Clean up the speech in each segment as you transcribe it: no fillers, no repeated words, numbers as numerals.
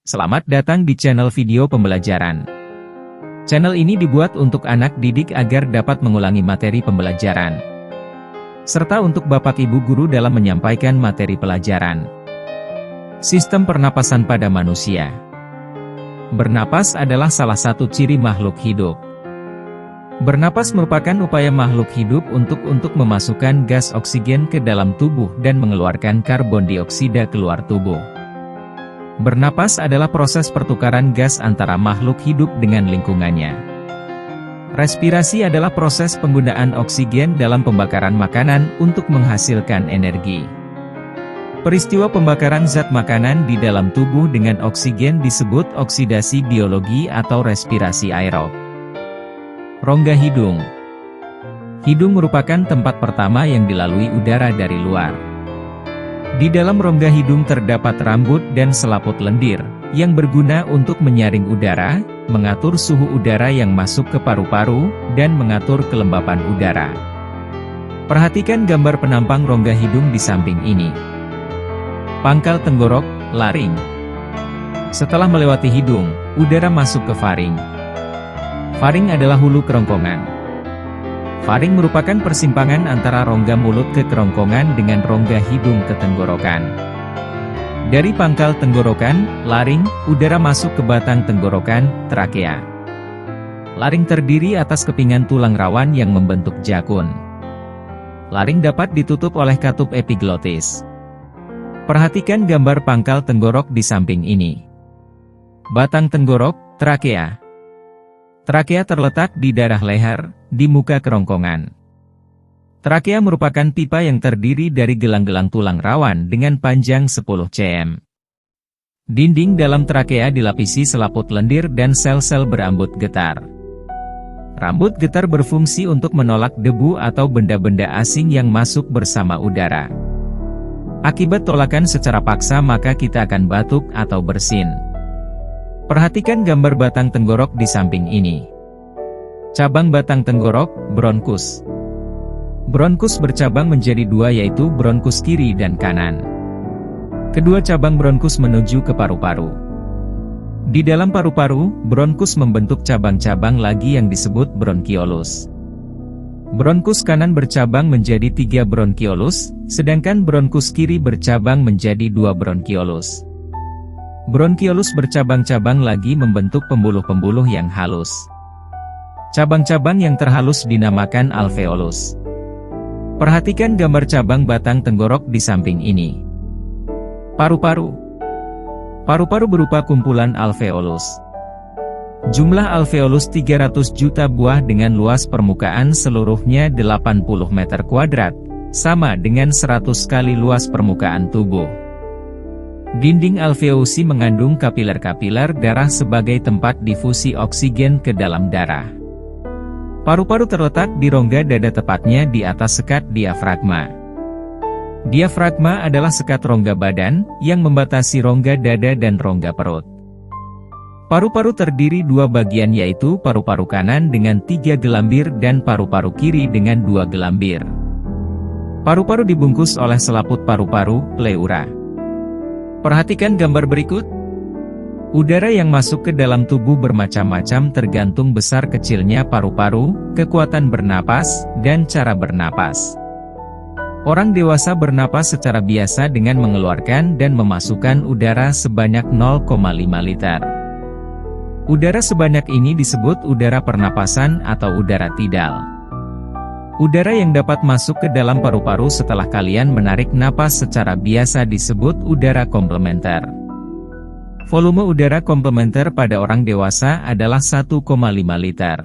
Selamat datang di channel video pembelajaran. Channel ini dibuat untuk anak didik agar dapat mengulangi materi pembelajaran, serta untuk Bapak Ibu guru dalam menyampaikan materi pelajaran. Sistem pernapasan pada manusia. Bernapas adalah salah satu ciri makhluk hidup. Bernapas merupakan upaya makhluk hidup untuk memasukkan gas oksigen ke dalam tubuh dan mengeluarkan karbon dioksida keluar tubuh. Bernapas adalah proses pertukaran gas antara makhluk hidup dengan lingkungannya. Respirasi adalah proses penggunaan oksigen dalam pembakaran makanan untuk menghasilkan energi. Peristiwa pembakaran zat makanan di dalam tubuh dengan oksigen disebut oksidasi biologi atau respirasi aerob. Rongga hidung. Hidung merupakan tempat pertama yang dilalui udara dari luar. Di dalam rongga hidung terdapat rambut dan selaput lendir, yang berguna untuk menyaring udara, mengatur suhu udara yang masuk ke paru-paru, dan mengatur kelembapan udara. Perhatikan gambar penampang rongga hidung di samping ini. Pangkal tenggorok, laring. Setelah melewati hidung, udara masuk ke faring. Faring adalah hulu kerongkongan. Faring merupakan persimpangan antara rongga mulut ke kerongkongan dengan rongga hidung ke tenggorokan. Dari pangkal tenggorokan, laring, udara masuk ke batang tenggorokan, trakea. Laring terdiri atas kepingan tulang rawan yang membentuk jakun. Laring dapat ditutup oleh katup epiglotis. Perhatikan gambar pangkal tenggorok di samping ini. Batang tenggorok, trakea. Trakea terletak di daerah leher, di muka kerongkongan. Trakea merupakan pipa yang terdiri dari gelang-gelang tulang rawan dengan panjang 10 cm. Dinding dalam trakea dilapisi selaput lendir dan sel-sel berambut getar. Rambut getar berfungsi untuk menolak debu atau benda-benda asing yang masuk bersama udara. Akibat tolakan secara paksa maka kita akan batuk atau bersin. Perhatikan gambar batang tenggorok di samping ini. Cabang batang tenggorok, bronkus. Bronkus bercabang menjadi dua yaitu bronkus kiri dan kanan. Kedua cabang bronkus menuju ke paru-paru. Di dalam paru-paru, bronkus membentuk cabang-cabang lagi yang disebut bronkiolus. Bronkus kanan bercabang menjadi 3 bronkiolus, sedangkan bronkus kiri bercabang menjadi 2 bronkiolus. Bronkiolus bercabang-cabang lagi membentuk pembuluh-pembuluh yang halus. Cabang-cabang yang terhalus dinamakan alveolus. Perhatikan gambar cabang batang tenggorok di samping ini. Paru-paru. Paru-paru berupa kumpulan alveolus. Jumlah alveolus 300 juta buah dengan luas permukaan seluruhnya 80 meter kuadrat, sama dengan 100 kali luas permukaan tubuh. Dinding alveosi mengandung kapiler-kapiler darah sebagai tempat difusi oksigen ke dalam darah. Paru-paru terletak di rongga dada tepatnya di atas sekat diafragma. Diafragma adalah sekat rongga badan, yang membatasi rongga dada dan rongga perut. Paru-paru terdiri 2 bagian yaitu paru-paru kanan dengan 3 gelambir dan paru-paru kiri dengan 2 gelambir. Paru-paru dibungkus oleh selaput paru-paru, pleura. Perhatikan gambar berikut. Udara yang masuk ke dalam tubuh bermacam-macam tergantung besar kecilnya paru-paru, kekuatan bernapas, dan cara bernapas. Orang dewasa bernapas secara biasa dengan mengeluarkan dan memasukkan udara sebanyak 0,5 liter. Udara sebanyak ini disebut udara pernapasan atau udara tidal. Udara yang dapat masuk ke dalam paru-paru setelah kalian menarik napas secara biasa disebut udara komplementer. Volume udara komplementer pada orang dewasa adalah 1,5 liter.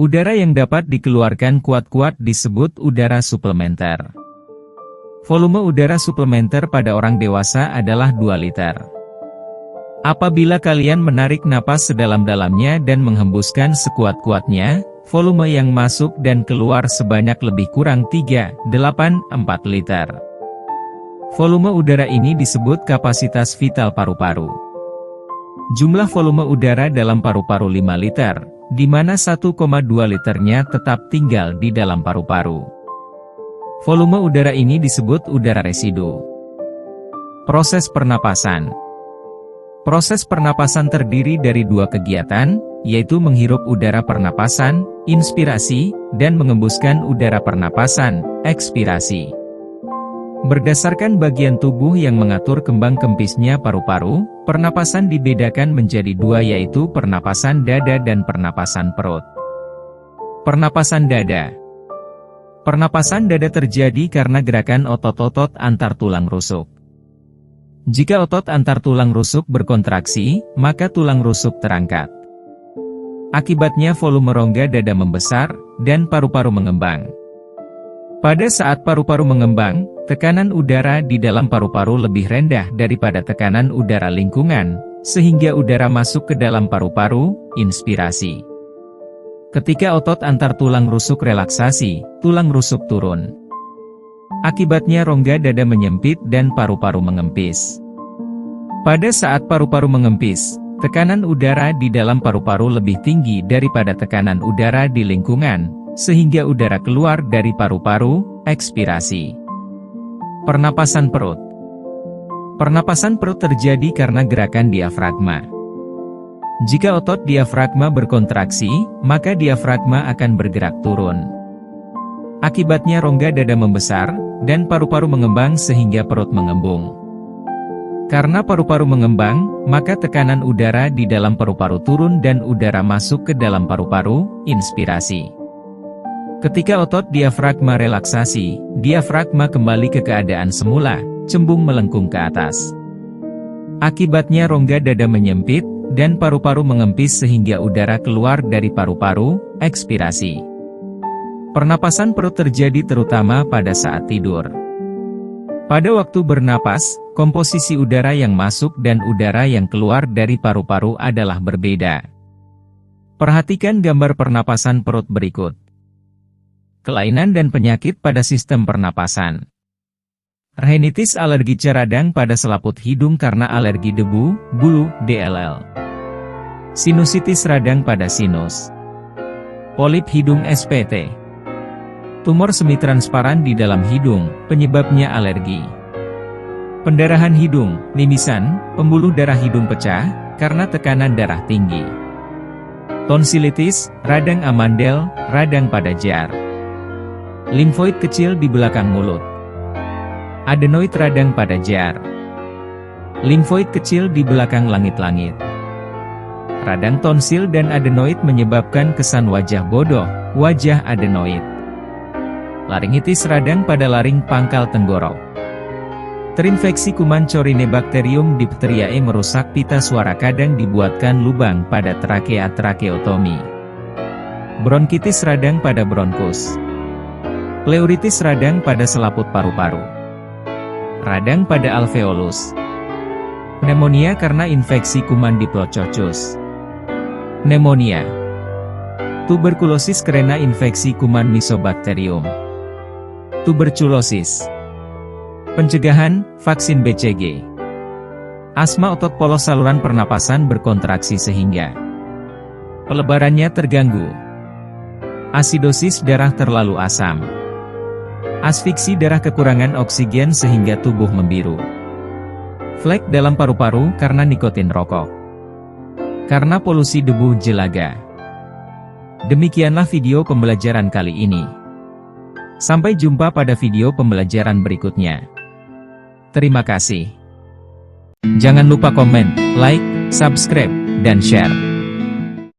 Udara yang dapat dikeluarkan kuat-kuat disebut udara suplementer. Volume udara suplementer pada orang dewasa adalah 2 liter. Apabila kalian menarik napas sedalam-dalamnya dan menghembuskan sekuat-kuatnya, volume yang masuk dan keluar sebanyak lebih kurang 3,84 liter. Volume udara ini disebut kapasitas vital paru-paru. Jumlah volume udara dalam paru-paru 5 liter, di mana 1,2 liternya tetap tinggal di dalam paru-paru. Volume udara ini disebut udara residu. Proses pernapasan. Proses pernapasan terdiri dari dua kegiatan, yaitu menghirup udara pernapasan, inspirasi, dan mengembuskan udara pernapasan, ekspirasi. Berdasarkan bagian tubuh yang mengatur kembang kempisnya paru-paru, pernapasan dibedakan menjadi dua, yaitu pernapasan dada dan pernapasan perut. Pernapasan dada. Pernapasan dada terjadi karena gerakan otot-otot antar tulang rusuk. Jika otot antar tulang rusuk berkontraksi, maka tulang rusuk terangkat. Akibatnya volume rongga dada membesar, dan paru-paru mengembang. Pada saat paru-paru mengembang, tekanan udara di dalam paru-paru lebih rendah daripada tekanan udara lingkungan, sehingga udara masuk ke dalam paru-paru, inspirasi. Ketika otot antar tulang rusuk relaksasi, tulang rusuk turun. Akibatnya rongga dada menyempit dan paru-paru mengempis. Pada saat paru-paru mengempis, tekanan udara di dalam paru-paru lebih tinggi daripada tekanan udara di lingkungan, sehingga udara keluar dari paru-paru, ekspirasi. Pernapasan perut. Pernapasan perut terjadi karena gerakan diafragma. Jika otot diafragma berkontraksi, maka diafragma akan bergerak turun. Akibatnya rongga dada membesar, dan paru-paru mengembang sehingga perut mengembung. Karena paru-paru mengembang, maka tekanan udara di dalam paru-paru turun dan udara masuk ke dalam paru-paru, inspirasi. Ketika otot diafragma relaksasi, diafragma kembali ke keadaan semula, cembung melengkung ke atas. Akibatnya rongga dada menyempit, dan paru-paru mengempis sehingga udara keluar dari paru-paru, ekspirasi. Pernapasan perut terjadi terutama pada saat tidur. Pada waktu bernapas, komposisi udara yang masuk dan udara yang keluar dari paru-paru adalah berbeda. Perhatikan gambar pernapasan perut berikut. Kelainan dan penyakit pada sistem pernapasan. Rhinitis alergi radang pada selaput hidung karena alergi debu, bulu, DLL. Sinusitis radang pada sinus. Polip hidung SPT. Tumor semi transparan di dalam hidung, penyebabnya alergi. Pendarahan hidung, mimisan, pembuluh darah hidung pecah, karena tekanan darah tinggi. Tonsilitis, radang amandel, radang pada jar. Limfoid kecil di belakang mulut. Adenoid radang pada jar. Limfoid kecil di belakang langit-langit. Radang tonsil dan adenoid menyebabkan kesan wajah bodoh, wajah adenoid. Laringitis radang pada laring pangkal tenggorok. Terinfeksi kuman Corynebacterium diphtheriae merusak pita suara, kadang dibuatkan lubang pada trakea, trakeotomi. Bronkitis radang pada bronkus. Pleuritis radang pada selaput paru-paru. Radang pada alveolus. Pneumonia karena infeksi kuman Diplococcus. Pneumonia. Tuberkulosis karena infeksi kuman Mycobacterium. Tuberculosis. Pencegahan, vaksin BCG. Asma otot polos saluran pernapasan berkontraksi sehingga pelebarannya terganggu. Asidosis darah terlalu asam. Asfiksi darah kekurangan oksigen sehingga tubuh membiru. Flek dalam paru-paru karena nikotin rokok. Karena polusi debu jelaga. Demikianlah video pembelajaran kali ini. Sampai jumpa pada video pembelajaran berikutnya. Terima kasih. Jangan lupa komen, like, subscribe, dan share.